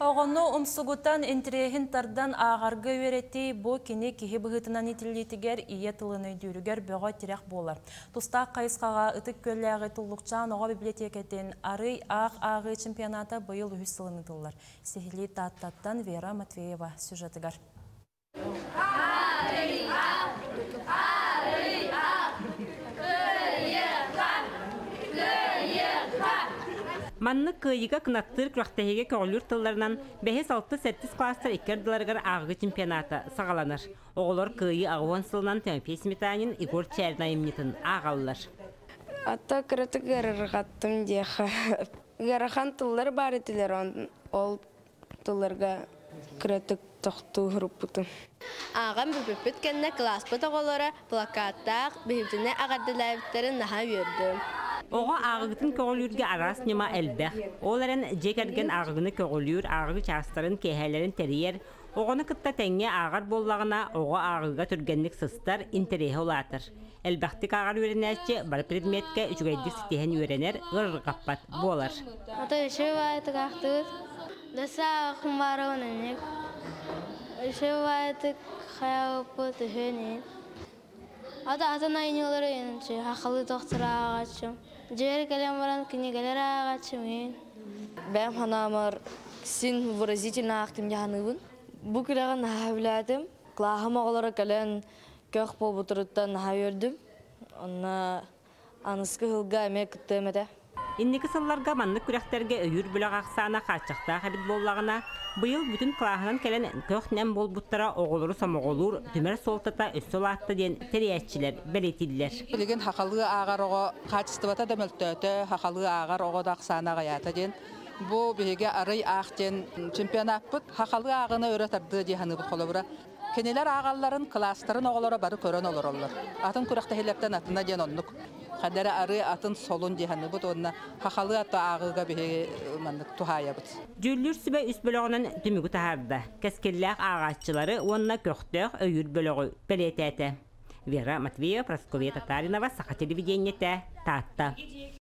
Оғыны умсугутан интерехин тардан ағарғы өреті бұ кені кихи бұғытынан итілетігер ие тылыны дүйрігер бөға терек болар. Тұста қайысқаға ұтық көлләғі тұллықчан оға библиотекетін арый ағы чемпионата бұйыл үхіс сылыны тылылар. Сехили таттаттан Вера Матвеева сюжетігар. Манны кыйыга кынаттыр күрәхтәһеге көңүлүр тылларынан 5-6-8 класстар иккердиларгар агы чемпионаты сагаланыр. Оголор кыйы агуан сылынан Тимофей Сметанин, Игорь Чернаимнитин агаллар. Ата кыраты гарыргаттым деха. Гарахан тыллар бар этилер, ол тылларга кыраты тохту группуту. Агам бүпүт кенне класс потоголора плакаттак бибдине агардылайбытарын наха берди. Oğa ağıgıtın köğülürge aras nima elbək. Olaren jekergen ağıgını köğülür, ağıgı çağısların kehelerin teriyer. Oğunu kıtta tenge ağar bollağına oğa ağıga türgenlik sıstar interehe olatır. Elbəktik ağar öğrenəşçi bar predmetke üçgeydik sitehen öğrener, ğırgappat bolar. Ata işe vaytık axtır. Dasa ağım var onanek. İşe vaytık xayapı tühenin. Ata atan ayınyoları yanınçı, haqalı doktora ağaçım. Jere kalem varan kini galera ağaçım. Ben hanamar sin выразительно актым яһаныбын. Бу кираган хавладым. Клахама олара кален кök по бутурттан хавырдым. Онна аныскы хылга эмек темете. Инники сылларга манны күрәхтәргә өйүр бүләк аксана качакта хабит боллагына быйыл бүтүн клахынан келен көхнәм бол буттара оголору самоголур түмәр солтата өссөлатты ден териятчилер белетиллер. Билген хакалыгы агарого качествата да мөлтөтө хакалыгы агар ого да аксана гаята ден бу беге арый ахтен чемпионат бут хакалыгы агыны өрөтөрдү диханы бу холобура. Кенелер агалларын класстарын оголора бары көрөн олорлор. Атын күрәхтә хилептен атына ден оннук. Хадара ары атын солун диханы бут онна хакалы ата агыга беге мандык тухая бут. Жүллүр сүбә үс бөлөгөнөн түмүгү таһарда. Кескелләк агаччылары онна көктөк өйүр бөлөгө белетәте. Вера Матвеева, Прасковья Татаринова, Саха телевидениете, Татта.